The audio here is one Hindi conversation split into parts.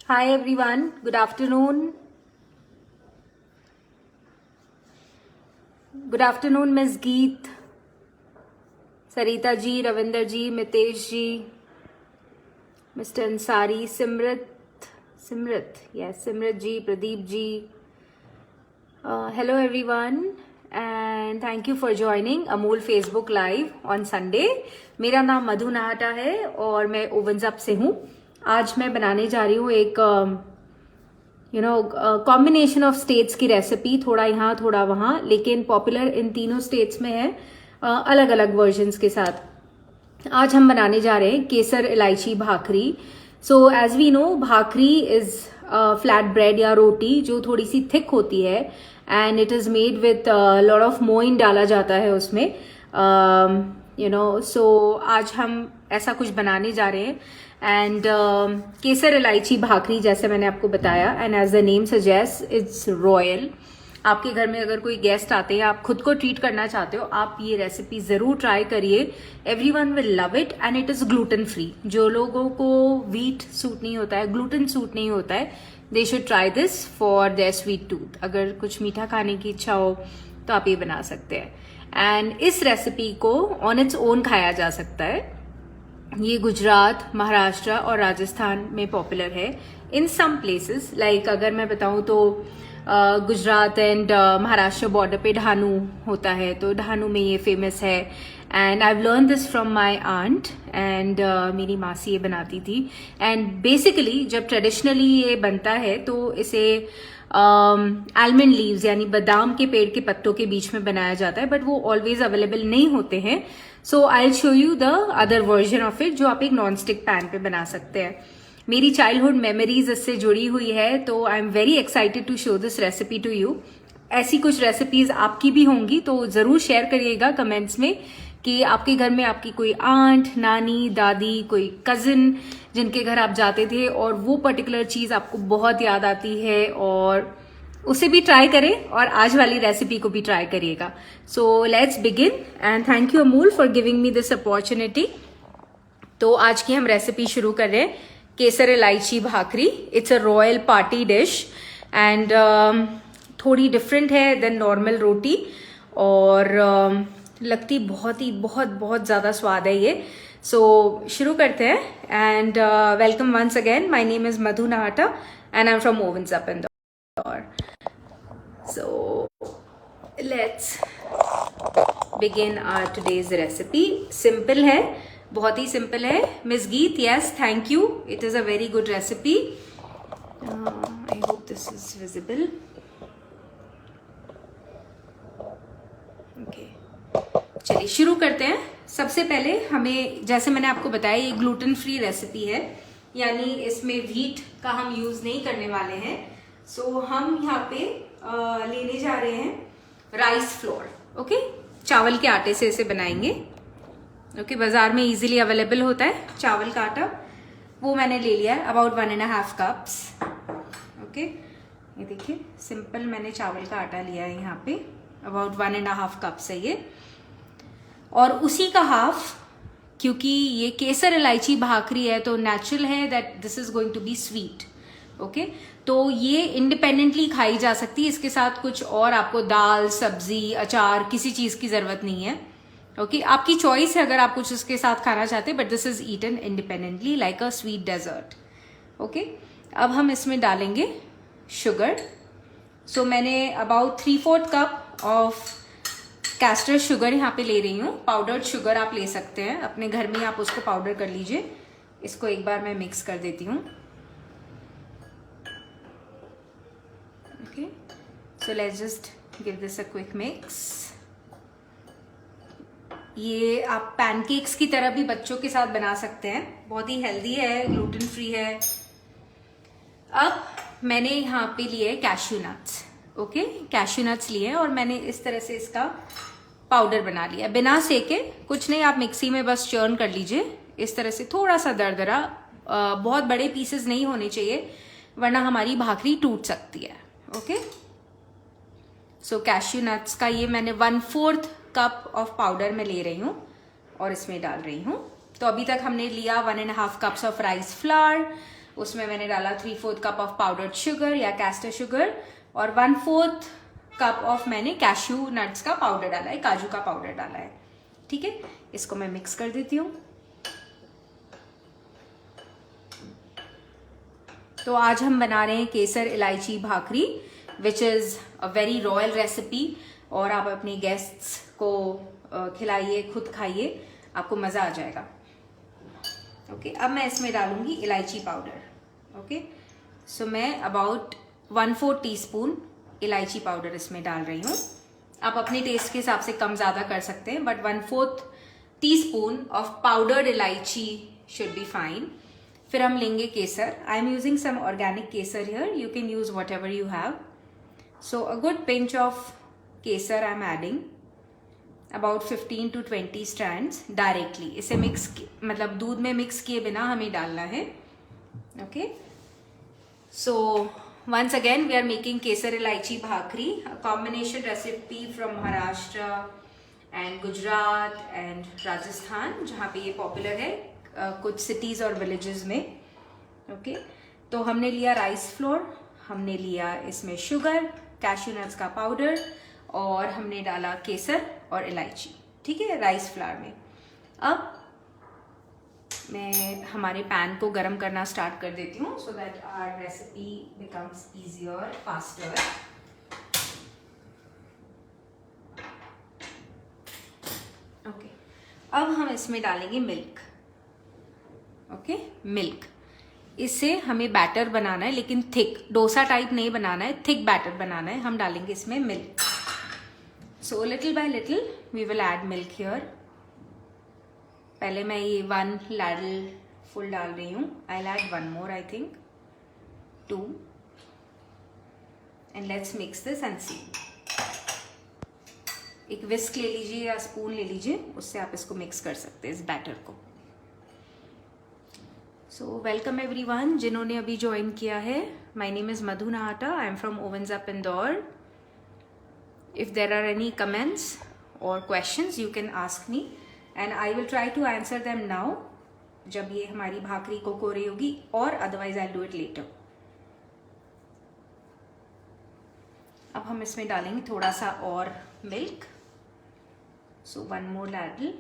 Hi everyone, good afternoon. Good afternoon, Ms. Geet, Sarita ji, Ravinder ji, Mitesh ji, Mr. Ansari, Simrat, yes, Simrat ji, Pradeep ji. Hello everyone and thank you for joining Amul Facebook Live on Sunday. मेरा नाम मधु नाहटा है और मैं ओवंस अप से हूँ. आज मैं बनाने जा रही हूँ एक कॉम्बिनेशन ऑफ स्टेट्स की रेसिपी, थोड़ा यहाँ थोड़ा वहाँ, लेकिन पॉपुलर इन तीनों स्टेट्स में है, अलग अलग वर्जन्स के साथ. आज हम बनाने जा रहे हैं केसर इलायची bhakri. So as we know, bhakri is flat bread या रोटी जो थोड़ी सी थिक होती है and it is made with lot of मोइन डाला जाता है उसमें. सो आज हम ऐसा कुछ बनाने जा रहे हैं एंड केसर इलायची भाकरी, जैसे मैंने आपको बताया, and as the name suggest it's royal. आपके घर में अगर कोई गेस्ट आते हैं, आप खुद को ट्रीट करना चाहते हो, आप ये रेसिपी जरूर ट्राई करिए. Everyone will love it and it is gluten free. जो लोगों को व्हीट सूट नहीं होता है, ग्लूटेन सूट नहीं होता है, they should try this for their sweet tooth. अगर कुछ मीठा खाने की इच्छा हो तो आप ये बना सकते हैं. एंड इस रेसिपी को ऑन इट्स ओन खाया जा सकता है. ये गुजरात, महाराष्ट्र और राजस्थान में पॉपुलर है. इन सम प्लेसेस, लाइक अगर मैं बताऊं तो गुजरात एंड महाराष्ट्र बॉर्डर पे ढानू होता है, तो ढानू में ये फेमस है. And I have learn this from my aunt and मेरी मासी ये बनाती थी. एंड बेसिकली जब ट्रेडिशनली ये बनता है तो इसे आलमंड लीव्स यानी बादाम के पेड़ के पत्तों के बीच में बनाया जाता है, बट वो ऑलवेज अवेलेबल नहीं होते हैं. So I will show you the other version of it जो आप एक नॉन स्टिक पैन पे बना सकते हैं. मेरी चाइल्डहुड मेमोरीज इससे जुड़ी हुई है, तो I am very excited to show this recipe to you. ऐसी कुछ रेसिपीज आपकी भी होंगी तो जरूर शेयर करिएगा कमेंट्स में कि आपके घर में आपकी कोई आंट, नानी, दादी, कोई कजिन जिनके घर आप जाते थे और वो पर्टिकुलर चीज आपको बहुत याद आती है, और उसे भी ट्राई करें और आज वाली रेसिपी को भी ट्राई करिएगा. सो let's begin and thank you Amul for giving me this opportunity. तो आज की हम रेसिपी शुरू कर रहे हैं, केसर इलायची bhakri. It's a royal party dish and थोड़ी डिफरेंट है देन नॉर्मल रोटी, और लगती बहुत ज्यादा स्वाद है ये. सो शुरू करते हैं. And welcome once again. My name is Madhu Nahata and I am from Ovens Up Indore. So let's begin our today's recipe. Simple है, बहुत ही सिंपल है. Miss Geet, yes, thank you. It is a very good recipe. I hope this is visible. Okay, चलिए शुरू करते हैं. सबसे पहले हमें, जैसे मैंने आपको बताया, ये ग्लूटेन फ्री रेसिपी है, यानी इसमें व्हीट का हम यूज नहीं करने वाले हैं. सो हम यहाँ पे लेने जा रहे हैं राइस फ्लोर. ओके, चावल के आटे से इसे बनाएंगे. ओके, बाजार में इजीली अवेलेबल होता है चावल का आटा, वो मैंने ले लिया है, अबाउट 1.5 कप्स. ओके, ये देखिए, सिंपल मैंने चावल का आटा लिया है यहाँ पे, अबाउट 1.5 कप्स है ये. और उसी का हाफ, क्योंकि ये केसर इलायची भाकरी है तो नेचुरल है that this is going to be sweet. Okay, तो ये इंडिपेंडेंटली खाई जा सकती है. इसके साथ कुछ और आपको दाल, सब्जी, अचार, किसी चीज की जरूरत नहीं है. ओके, आपकी चॉइस है अगर आप कुछ उसके साथ खाना चाहते हैं, but this is eaten independently like a sweet dessert. Okay, अब हम इसमें डालेंगे शुगर. सो मैंने about 3/4 cup of caster sugar यहाँ पे ले रही हूँ. पाउडर्ड शुगर आप ले सकते हैं, अपने घर में आप उसको पाउडर कर लीजिए. इसको एक बार मैं मिक्स कर देती हूँ. Okay, so let's just give this a quick mix. ये आप पैनकेक्स की तरह भी बच्चों के साथ बना सकते हैं, बहुत ही हेल्दी है, ग्लूटेन फ्री है. अब मैंने यहाँ पे लिए cashew nuts. Okay, cashew nuts लिए और मैंने इस तरह से इसका पाउडर बना लिया, बिना सेके. कुछ नहीं, आप मिक्सी में बस चर्न कर लीजिए इस तरह से, थोड़ा सा दरदरा. बहुत बड़े पीसेस नहीं होने चाहिए वरना हमारी भाकरी टूट सकती है. ओके, सो कैश्यू नट्स का ये मैंने 1/4 कप ऑफ पाउडर में ले रही हूँ और इसमें डाल रही हूँ. तो अभी तक हमने लिया 1.5 कप्स ऑफ राइस फ्लावर, उसमें मैंने डाला 3/4 कप ऑफ पाउडर्ड शुगर या कैस्टर शुगर, और 1/4 कप ऑफ मैंने कैश्यू नट्स का पाउडर डाला है, काजू का पाउडर डाला है। ठीक है, इसको मैं मिक्स कर देती हूँ। तो आज हम बना रहे हैं केसर इलायची bhakri, which is a very royal recipe, और आप अपने गेस्ट्स को खिलाइए, खुद खाइए, आपको मज़ा आ जाएगा। ओके, अब मैं इसमें डालूंगी इलायची पाउडर। ओके, सो मैं अबाउट 1/4 टीस्पून इलायची पाउडर इसमें डाल रही हूँ। आप अपने टेस्ट के हिसाब से कम ज़्यादा कर सकते हैं, but 1/4 teaspoon of powdered elaichi should be fine. फिर हम लेंगे केसर। I am using some organic kesar here, you can use what you have. So a good pinch of kesar I am adding, about 15 to 20 strands directly. इसे मिक्स मतलब दूध में मिक्स किए बिना हमें डालना है। Okay, so once again we are making kesar elaichi bhakri, a combination recipe from Maharashtra and Gujarat and Rajasthan, जहाँ पे ये पॉपुलर है कुछ सिटीज़ और विलेजेस में। ओके, तो हमने लिया राइस फ्लोर, हमने लिया इसमें शुगर, कैश्यू नट्स का पाउडर, और हमने डाला केसर और इलायची। ठीक है, राइस फ्लावर में। अब मैं हमारे पैन को गरम करना स्टार्ट कर देती हूँ, so that our recipe becomes easier, faster. Okay, अब हम इसमें डालेंगे मिल्क। ओके, मिल्क, इससे हमें बैटर बनाना है, लेकिन थिक, डोसा टाइप नहीं बनाना है, थिक बैटर बनाना है। हम डालेंगे इसमें milk. So little by little we will add milk here. पहले मैं ये 1 लैडल फुल डाल रही हूँ। I will add 1 more, I think 2, and let's mix this and see. एक विस्क ले लीजिए या स्पून ले लीजिए, उससे आप इसको मिक्स कर सकते हैं, इस बैटर को। सो वेलकम एवरीवन जिन्होंने अभी ज्वाइन किया है। My name is Madhu Nahta, I am from ovens up Indore. If there are any comments or questions you can ask me and I will try to answer them now, जब ये हमारी भाकरी को कोरी होगी, और otherwise I'll do it later। अब हम इसमें डालेंगे थोड़ा सा और milk. So 1 more ladle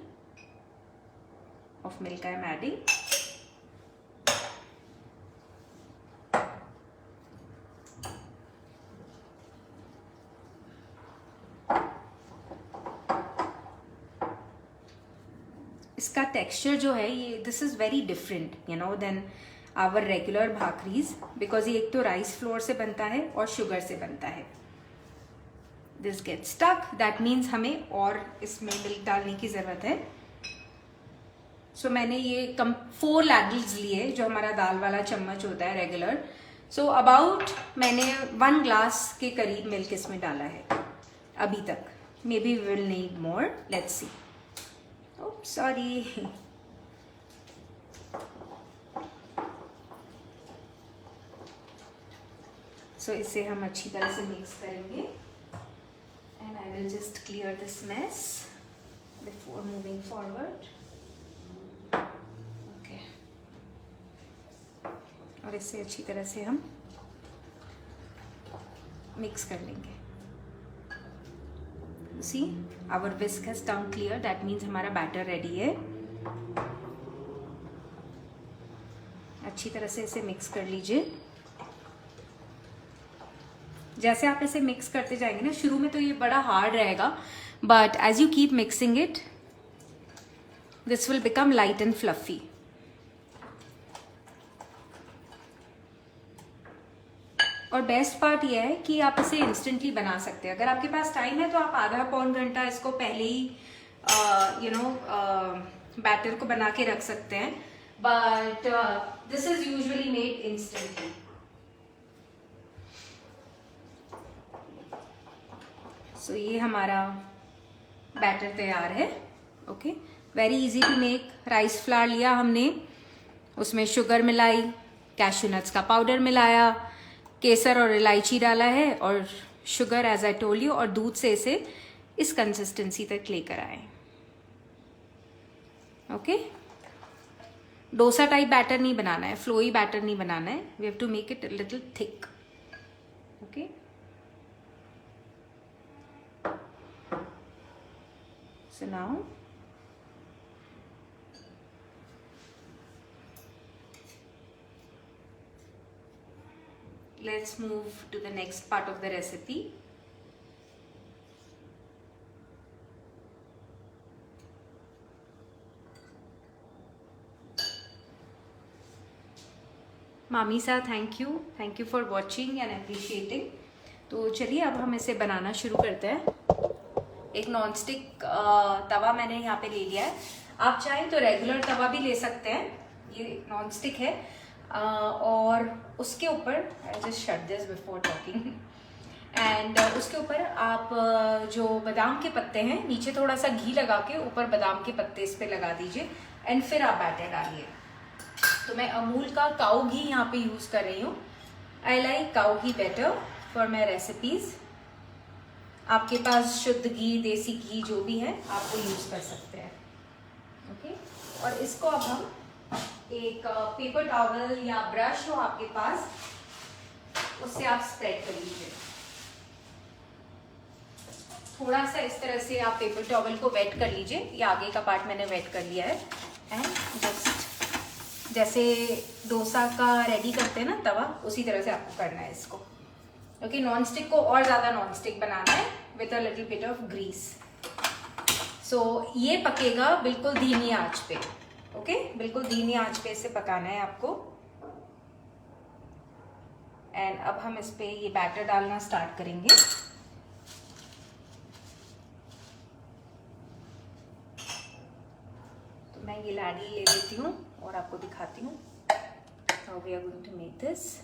of milk I am adding। इसका टेक्सचर जो है ये, this is very different you know then our regular bhakris, because ये एक तो राइस फ्लोर से बनता है और शुगर से बनता है। This get stuck, that means हमें और इसमें मिल्क डालने की ज़रूरत है। सो मैंने ये 4 लैडल्स लिए, जो हमारा दाल वाला चम्मच होता है रेगुलर। सो अबाउट मैंने 1 ग्लास के करीब मिल्क इसमें डाला है अभी तक। Maybe we will need more, let's see. Oops, sorry। So इसे हम अच्छी तरह से मिक्स करेंगे, and I will just clear this mess before moving forward। Okay, और इसे अच्छी तरह से हम मिक्स कर लेंगे। See, our whisk has turned clear, that means हमारा बैटर रेडी है। अच्छी तरह से इसे मिक्स कर लीजिए। जैसे आप इसे मिक्स करते जाएंगे ना, शुरू में तो ये बड़ा हार्ड रहेगा, but as you keep mixing it this will become light and fluffy. और बेस्ट पार्ट ये है कि आप इसे इंस्टेंटली बना सकते हैं। अगर आपके पास टाइम है तो आप आधा पौन घंटा इसको पहले ही बैटर को बना के रख सकते हैं, but this is usually made instantly. So ये हमारा बैटर तैयार है। Okay, very easy to make. Rice flour लिया हमने, उसमें शुगर मिलाई, कैश्यू नट्स का पाउडर मिलाया, केसर और इलायची डाला है, और sugar as I told you, और दूध से इसे इस कंसिस्टेंसी तक लेकर आए। ओके, डोसा टाइप बैटर नहीं बनाना है, फ्लोई बैटर नहीं बनाना है. We have to make it little thick. Okay, so now let's move to the next part of the recipe. मामी सा thank you for watching and appreciating. तो चलिए अब हम इसे बनाना शुरू करते हैं. एक नॉन स्टिक तवा मैंने यहाँ पे ले लिया है. आप चाहें तो रेगुलर तवा भी ले सकते हैं, ये नॉन स्टिक है. और उसके ऊपर I just shut this before talking. And उसके ऊपर आप जो बादाम के पत्ते हैं, नीचे थोड़ा सा घी लगा के ऊपर बादाम के पत्ते इस पे लगा दीजिए एंड फिर आप बैटर डालिए. तो मैं अमूल का काऊ घी यहाँ पे यूज़ कर रही हूँ. I like cow ghee better for my recipes. आपके पास शुद्ध घी, देसी घी जो भी है आप वो यूज़ कर सकते हैं. ओके, और इसको अब हम एक पेपर टॉवल या ब्रश हो आपके पास, उससे आप स्प्रेड कर लीजिए. थोड़ा सा इस तरह से आप पेपर टॉवल को वेट कर लीजिए. ये आगे का पार्ट मैंने वेट कर लिया है. एंड जस्ट जैसे डोसा का रेडी करते हैं ना तवा, उसी तरह से आपको करना है इसको. ओके, नॉन स्टिक को और ज़्यादा नॉन स्टिक बनाना है with a little bit of grease. So ये पकेगा बिल्कुल धीमी आंच पे. ओके, बिल्कुल धीमी आंच पे इसे पकाना है आपको. एंड अब हम इस पे ये बैटर डालना स्टार्ट करेंगे. तो मैं ये लाडी ले लेती हूँ और आपको दिखाती हूँ how we are going to make this.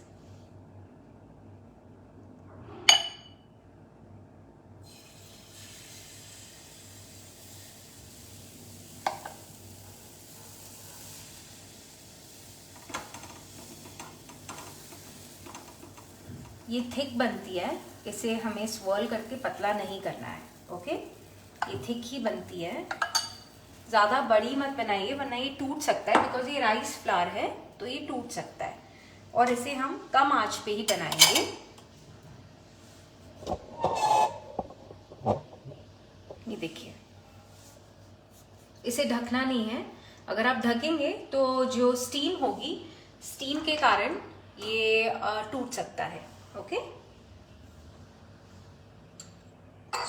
ये थिक बनती है, इसे हमें स्वर्ल करके पतला नहीं करना है. ओके, ये थिक ही बनती है. ज़्यादा बड़ी मत बनाइए वरना ये टूट सकता है, बिकॉज ये राइस फ्लावर है तो ये टूट सकता है. और इसे हम कम आंच पे ही बनाएंगे. ये देखिए, इसे ढकना नहीं है. अगर आप ढकेंगे तो जो स्टीम होगी, स्टीम के कारण ये टूट सकता है. ओके,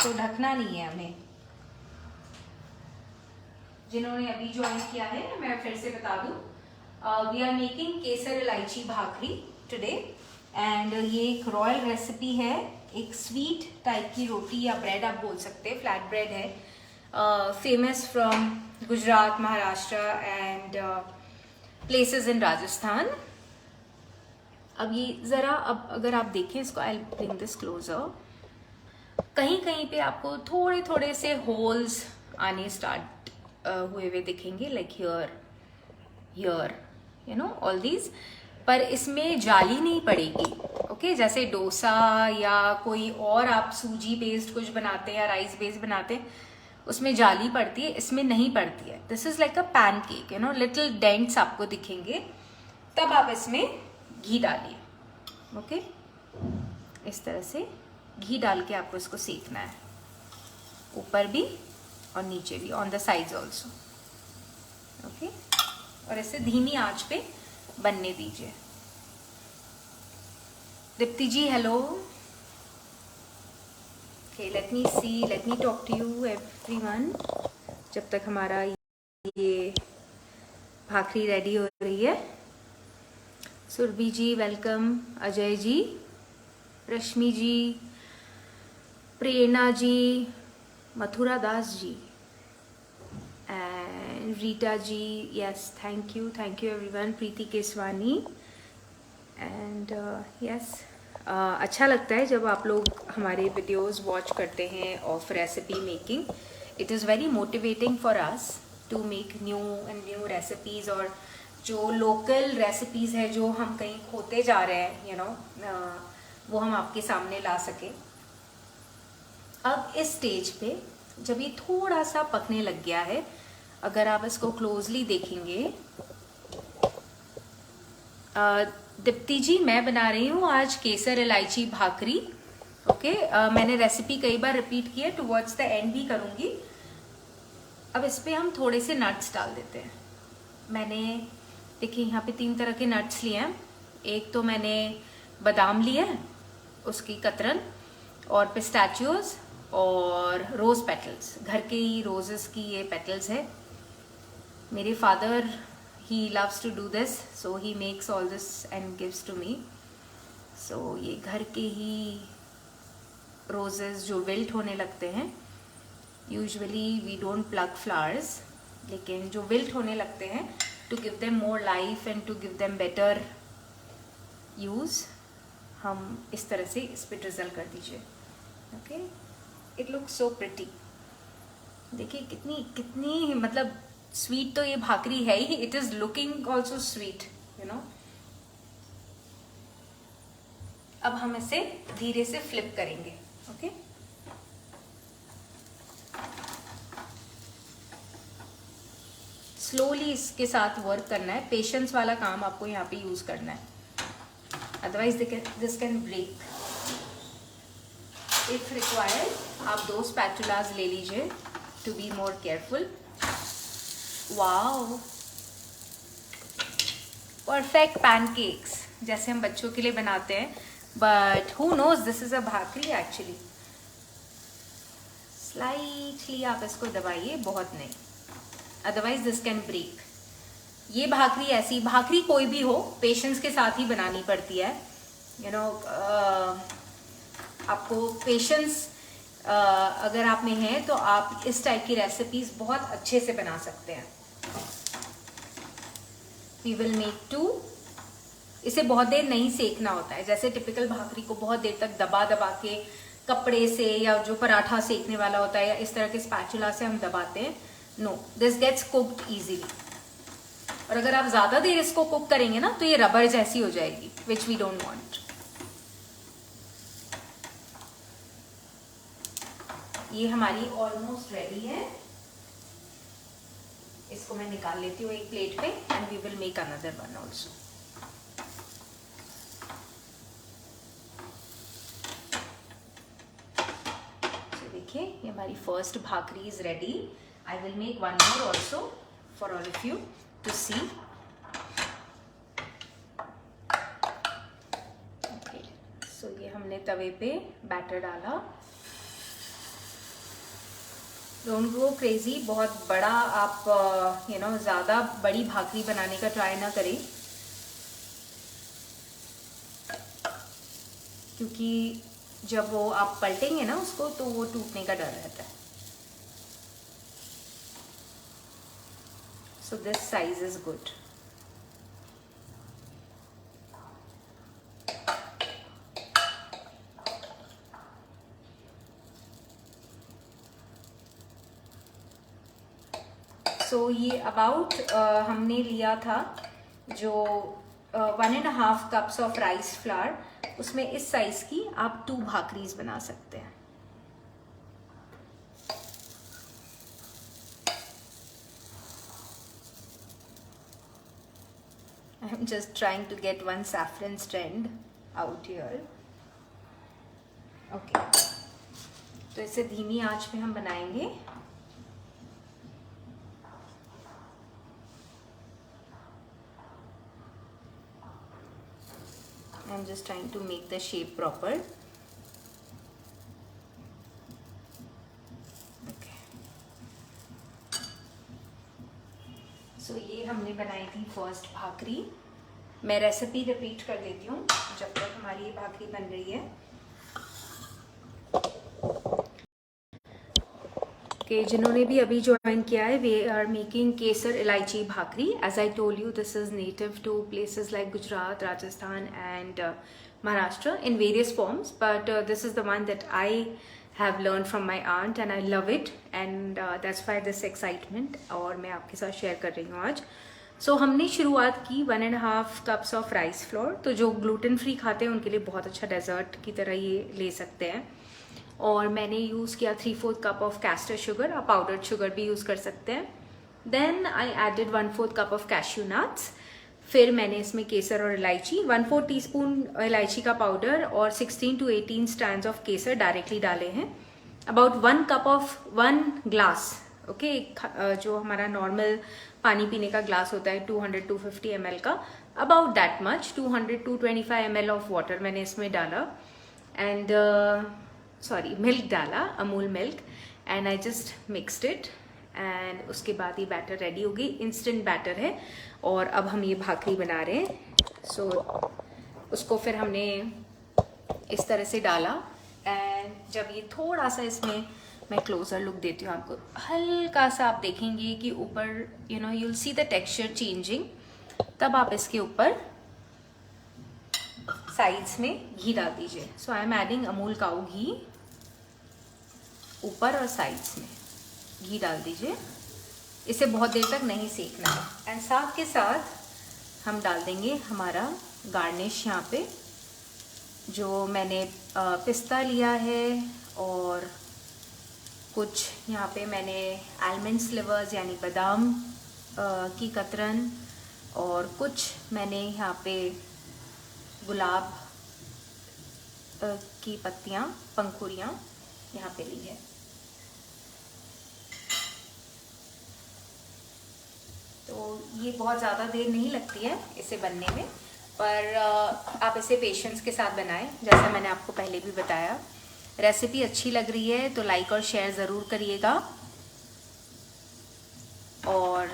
तो ढकना नहीं है हमें. जिन्होंने अभी ज्वाइन किया है मैं फिर से बता दूं, वी आर मेकिंग केसर इलायची भाकरी टुडे. एंड ये एक रॉयल रेसिपी है. एक स्वीट टाइप की रोटी या ब्रेड आप बोल सकते हैं, फ्लैट ब्रेड है. Famous from Gujarat, Maharashtra and places in Rajasthan. अब ये ज़रा, अब अगर आप देखें इसको, आई ब्रिंग दिस क्लोजर. कहीं कहीं पे आपको थोड़े थोड़े से होल्स आने स्टार्ट हुए हुए दिखेंगे, like here, here, you know, all these. पर इसमें जाली नहीं पड़ेगी. ओके, जैसे डोसा या कोई और आप सूजी बेस्ड कुछ बनाते हैं या राइस बेस्ड बनाते हैं, उसमें जाली पड़ती है, इसमें नहीं पड़ती है. This is like a pan cake, you know, little dents आपको दिखेंगे. तब आप इसमें घी डालिए. ओके, इस तरह से घी डाल के आपको इसको सेकना है, ऊपर भी और नीचे भी, on the sides also. Okay, और इसे धीमी आंच पे बनने दीजिए. Deepti ji hello. Okay, let me see, let me talk to you everyone जब तक हमारा ये भाकरी रेडी हो रही है. Surabhi ji welcome, Ajay ji, Rashmi ji, Prerna ji, Mathura Das ji and Rita ji. Yes, thank you everyone. Preeti Keswani and yes, अच्छा लगता है जब आप लोग हमारे वीडियोस वॉच करते हैं of recipe making. It is very motivating for us to make new and new recipes. और जो लोकल रेसिपीज़ है जो हम कहीं खोते जा रहे हैं, यू नो, वो हम आपके सामने ला सकें. अब इस स्टेज पे जब ये थोड़ा सा पकने लग गया है, अगर आप इसको क्लोजली देखेंगे दीप्ति जी, मैं बना रही हूँ आज केसर इलायची भाकरी। ओके, मैंने रेसिपी कई बार रिपीट की है, टुवर्ड्स द एंड भी करूँगी। अब इस पे हम थोड़े से नट्स डाल देते हैं। मैंने देखिए यहाँ पे 3 तरह के नट्स लिए हैं। एक तो मैंने बादाम लिया है, उसकी कतरन, और पिस्ताचियोज और रोज पेटल्स, घर के ही रोजेस की ये पेटल्स है। मेरे father he loves to do this, so he makes all this and gives to me. So ये घर के ही roses जो wilt होने लगते हैं, usually we don't pluck flowers, लेकिन जो wilt होने लगते हैं, to give them more life and to give them better use, हम इस तरह से इस पे drizzle कर दीजिए। Okay, it looks so pretty. देखिए कितनी मतलब स्वीट तो ये भाकरी है ही, it is looking also sweet, you know. अब हम इसे धीरे से फ्लिप करेंगे। ओके, स्लोली इसके साथ वर्क करना है, पेशेंस वाला काम आपको यहाँ पे यूज करना है, otherwise this can break. If required आप 2 स्पैचुलास ले लीजिए to be more careful. Wow, perfect pancakes जैसे हम बच्चों के लिए बनाते हैं, but who knows this is a bhakri actually. Slightly आप इसको दबाइए, बहुत नहीं, अदरवाइज दिस कैन ब्रेक। ये भाकरी ऐसी भाकरी कोई भी हो, पेशेंस के साथ ही बनानी पड़ती है, यू नो। आपको पेशेंस अगर आप में है तो आप इस टाइप की रेसिपीज बहुत अच्छे से बना सकते हैं। We will make 2। इसे बहुत देर नहीं सेकना होता है, जैसे टिपिकल भाकरी को बहुत देर तक दबा दबा के कपड़े से, या जो पराठा सेकने वाला होता है, या इस तरह के स्पैचुला से हम दबाते हैं। No, this gets cooked easily. और अगर आप ज्यादा देर इसको कुक करेंगे ना तो ये रबर जैसी हो जाएगी, विच वी डोंट वांट। ये हमारी ऑलमोस्ट रेडी है। इसको मैं निकाल लेती हूँ एक प्लेट पे, and we will make another one also. तो देखिए, ये हमारी first bhakri is ready. I will make one more also for all of you to see. Okay, so ये हमने तवे पे बैटर डाला। डोंट गो क्रेजी, बहुत बड़ा आप यू नो ज़्यादा बड़ी भाकरी बनाने का ट्राई ना करें, क्योंकि जब वो आप पलटेंगे ना उसको तो वो टूटने का डर रहता है। So this size is good. तो ये अबाउट हमने लिया था जो 1.5 कप्स ऑफ राइस फ्लावर, उसमें इस साइज की आप 2 भाकरीज बना सकते हैं। I am just trying to get one saffron strand out here. Okay, तो इसे धीमी आंच पे हम बनाएंगे। I'm just trying to make the shape proper. Okay. So ये हमने बनाई थी फर्स्ट भाकरी। मैं रेसिपी रिपीट कर देती हूँ जब तक हमारी ये भाकरी बन रही है। कि जिन्होंने भी अभी ज्वाइन किया है, वे आर मेकिंग केसर इलायची bhakri. As I told you, this is native to places like Gujarat, Rajasthan and Maharashtra in various forms, but this is the one that I have learned from my aunt and I love it, and that's why this excitement, और मैं आपके साथ शेयर कर रही हूँ आज। So हमने शुरुआत की 1.5 कप्स ऑफ राइस फ्लोर। तो जो ग्लूटेन फ्री खाते हैं उनके लिए बहुत अच्छा डेजर्ट की तरह ये ले सकते हैं। और मैंने यूज़ किया 3/4 कप ऑफ कैस्टर शुगर, आप पाउडर्ड शुगर भी यूज़ कर सकते हैं। Then I added 1/4 cup of cashew nuts, फिर मैंने इसमें केसर और इलायची 1/4 टीस्पून इलायची का पाउडर और 16 to 18 strands of Kesar directly डाले हैं। अबाउट 1 ग्लास, ओके, जो हमारा नॉर्मल पानी पीने का ग्लास होता है 200-250 ml का, about that much 200-225 ml of water मैंने इसमें डाला एंड मिल्क डाला, Amul milk, and I just mixed it and उसके बाद ये बैटर रेडी हो गई। इंस्टेंट बैटर है और अब हम ये भाकरी बना रहे हैं। सो उसको फिर हमने इस तरह से डाला एंड जब ये थोड़ा सा, इसमें मैं क्लोजर लुक देती हूँ आपको, हल्का सा आप देखेंगे कि ऊपर you will see the texture changing, तब आप इसके ऊपर साइड्स में घी डाल दीजिए। सो आई एम एडिंग अमूल काऊ घी, ऊपर और साइड्स में घी डाल दीजिए। इसे बहुत देर तक नहीं सेकना है एंड साथ के साथ हम डाल देंगे हमारा गार्निश। यहाँ पे जो मैंने पिस्ता लिया है और कुछ यहाँ पे मैंने आलमंड स्लिवर्स यानी बादाम की कतरन, और कुछ मैंने यहाँ पे गुलाब की पत्तियाँ, पंखुड़ियाँ यहाँ पे ली है। तो ये बहुत ज़्यादा देर नहीं लगती है इसे बनने में, पर आप इसे पेशेंस के साथ बनाएं, जैसा मैंने आपको पहले भी बताया। रेसिपी अच्छी लग रही है तो लाइक और शेयर ज़रूर करिएगा और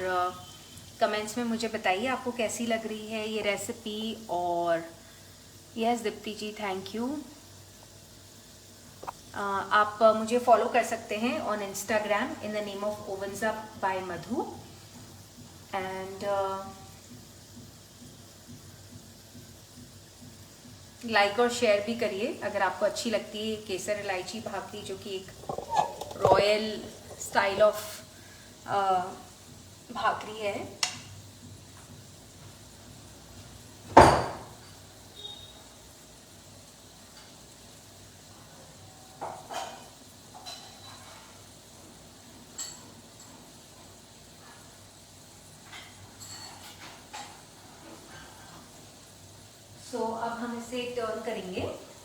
कमेंट्स में मुझे बताइए आपको कैसी लग रही है ये रेसिपी। और yes Deepti ji, thank you. आप मुझे फॉलो कर सकते हैं on Instagram in the name of Ovens Up by Madhu and like और शेयर भी करिए अगर आपको अच्छी लगती है केसर इलायची भाकरी, जो कि एक रॉयल स्टाइल ऑफ भाकरी है। अब हम इसे टर्न करेंगे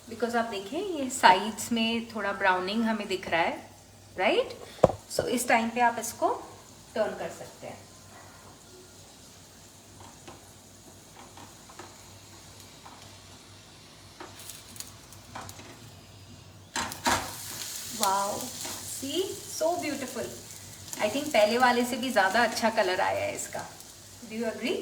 बिकॉज आप देखें ये साइड्स में थोड़ा ब्राउनिंग हमें दिख रहा है, राइट। सो इस टाइम पे आप इसको टर्न कर सकते हैं। Wow, see so beautiful. I think पहले वाले से भी ज्यादा अच्छा कलर आया है इसका। Do you agree?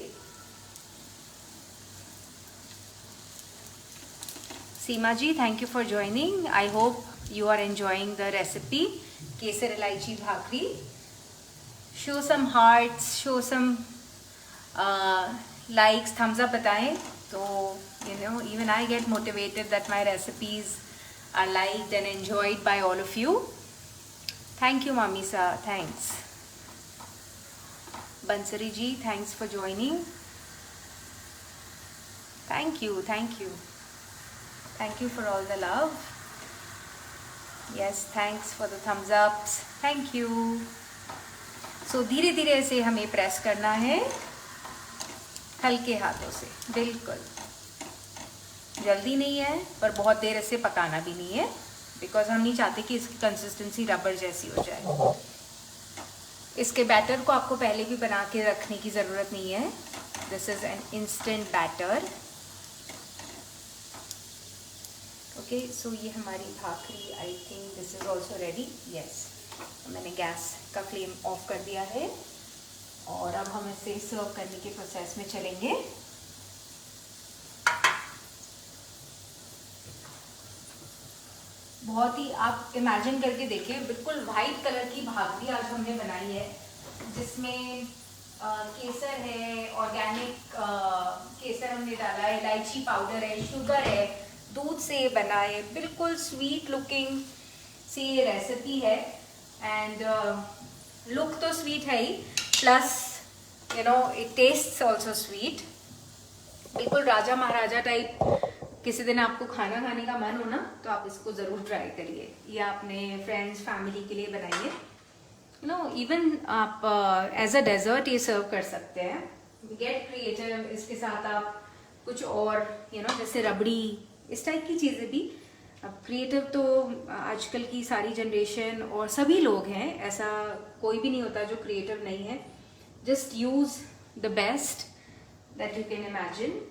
Seema ji, thank you for joining. I hope you are enjoying the recipe केसर इलायची भाकरी. Show some hearts, show some likes, thumbs up बताएं तो even I get motivated that my recipes are liked and enjoyed by all of you. Thank you Mamisa, thanks. Bansari ji, thanks for joining. Thank you, thank you. Thank you for all the love. Yes, thanks for the thumbs ups. Thank you. So धीरे धीरे से हमें प्रेस करना है हल्के हाथों से, बिल्कुल जल्दी नहीं है पर बहुत देर इसे पकाना भी नहीं है बिकॉज हम नहीं चाहते कि इसकी कंसिस्टेंसी रबर जैसी हो जाए। इसके बैटर को आपको पहले भी बना के रखने की ज़रूरत नहीं है। This is an instant batter. Okay, so ये हमारी bhakri, I think this is also ready. Yes, मैंने गैस का फ्लेम ऑफ कर दिया है और अब हम इसे सर्व करने के प्रोसेस में चलेंगे। बहुत ही आप इमेजिन करके देखिए, बिल्कुल वाइट कलर की भाकरी आज हमने बनाई है जिसमें केसर है, ऑर्गेनिक केसर हमने डाला है, इलायची पाउडर है, शुगर है, दूध से बना है, बिल्कुल स्वीट लुकिंग सी ये रेसिपी है एंड लुक तो स्वीट है ही, plus it tastes also sweet. बिल्कुल राजा महाराजा टाइप। किसी दिन आपको खाना खाने का मन हो ना तो आप इसको ज़रूर ट्राई करिए, या अपने फ्रेंड्स फैमिली के लिए बनाइए। इवन आप एज अ डेजर्ट ये सर्व कर सकते हैं। Get creative. इसके साथ आप कुछ और जैसे रबड़ी, इस टाइप की चीज़ें भी। अब क्रिएटिव तो आजकल की सारी जनरेशन और सभी लोग हैं, ऐसा कोई भी नहीं होता जो क्रिएटिव नहीं है। Just use the best that you can imagine.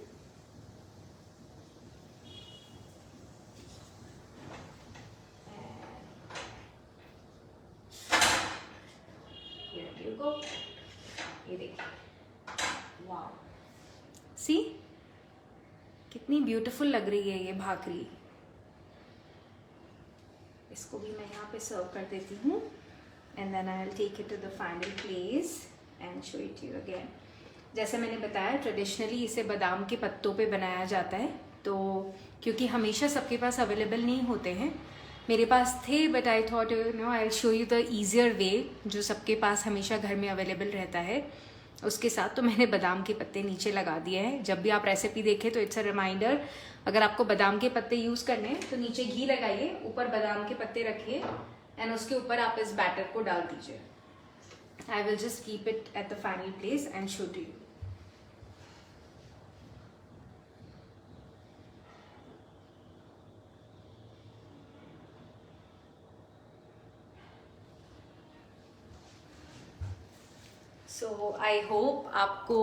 ये देखिए, वाह, सी कितनी ब्यूटीफुल लग रही है ये भाकरी। इसको भी मैं यहाँ पे सर्व कर देती हूँ and then I will take it to the final place and show it you again. जैसे मैंने बताया, ट्रेडिशनली इसे बादाम के पत्तों पे बनाया जाता है, तो क्योंकि हमेशा सबके पास अवेलेबल नहीं होते हैं, मेरे पास थे, but I thought I will show you the easier वे जो सबके पास हमेशा घर में अवेलेबल रहता है उसके साथ। तो मैंने बादाम के पत्ते नीचे लगा दिए हैं। जब भी आप रेसिपी देखें तो इट्स अ रिमाइंडर, अगर आपको बादाम के पत्ते यूज़ करने हैं तो नीचे घी लगाइए, ऊपर बादाम के पत्ते रखिए एंड उसके ऊपर आप इस बैटर को डाल दीजिए। I will just keep it at the final place and show to you. So I hope आपको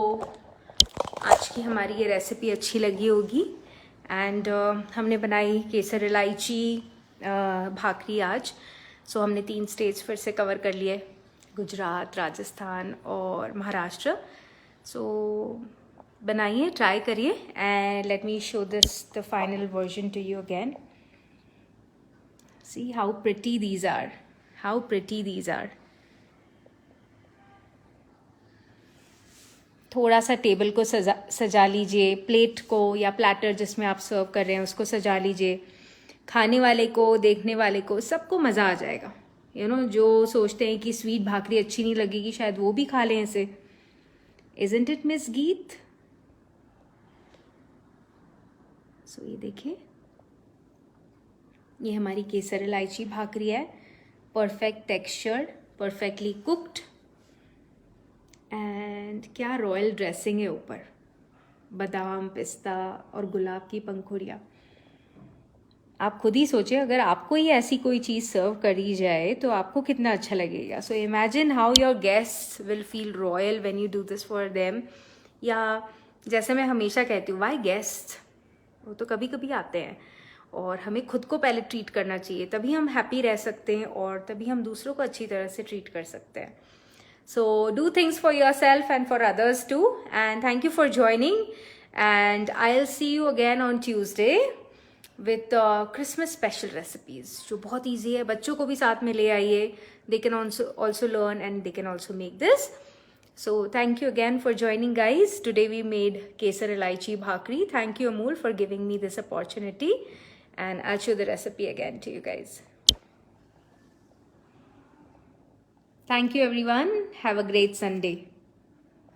आज की हमारी ये रेसिपी अच्छी लगी होगी। एंड हमने बनाई केसर इलायची भाकरी आज। सो हमने 3 स्टेट्स फिर से कवर कर लिए, गुजरात, राजस्थान और महाराष्ट्र। सो बनाइए, ट्राई करिए and let me show this the final version to you again. See how pretty these are, how pretty these are. थोड़ा सा टेबल को सजा लीजिए, प्लेट को या प्लेटर जिसमें आप सर्व कर रहे हैं उसको सजा लीजिए। खाने वाले को, देखने वाले को, सबको मज़ा आ जाएगा। जो सोचते हैं कि स्वीट भाकरी अच्छी नहीं लगेगी, शायद वो भी खा लें इसे। इजंट इट मिस गीत? सो ये देखिए, ये हमारी केसर इलायची भाकरी है। Perfect texture, perfectly cooked and क्या रॉयल ड्रेसिंग है ऊपर, बादाम, पिस्ता और गुलाब की पंखुड़ियाँ। आप खुद ही सोचिए, अगर आपको ही ऐसी कोई चीज़ सर्व करी जाए तो आपको कितना अच्छा लगेगा। So imagine how your guests will feel royal when you do this for them. या जैसे मैं हमेशा कहती हूँ, वाई गेस्ट, वो तो कभी कभी आते हैं और हमें खुद को पहले ट्रीट करना चाहिए, तभी हम हैप्पी रह सकते हैं और तभी हम दूसरों को अच्छी तरह से ट्रीट कर सकते हैं। So do things for yourself and for others too. And thank you for joining. And I'll see you again on Tuesday with Christmas special recipes. जो बहुत easy है, बच्चों को भी साथ में ले आइए. They can also learn and they can also make this. So thank you again for joining, guys. Today we made Kesar Ilaichi Bhakri. Thank you, Amul, for giving me this opportunity. And I'll show the recipe again to you guys. Thank you, everyone. Have a great Sunday.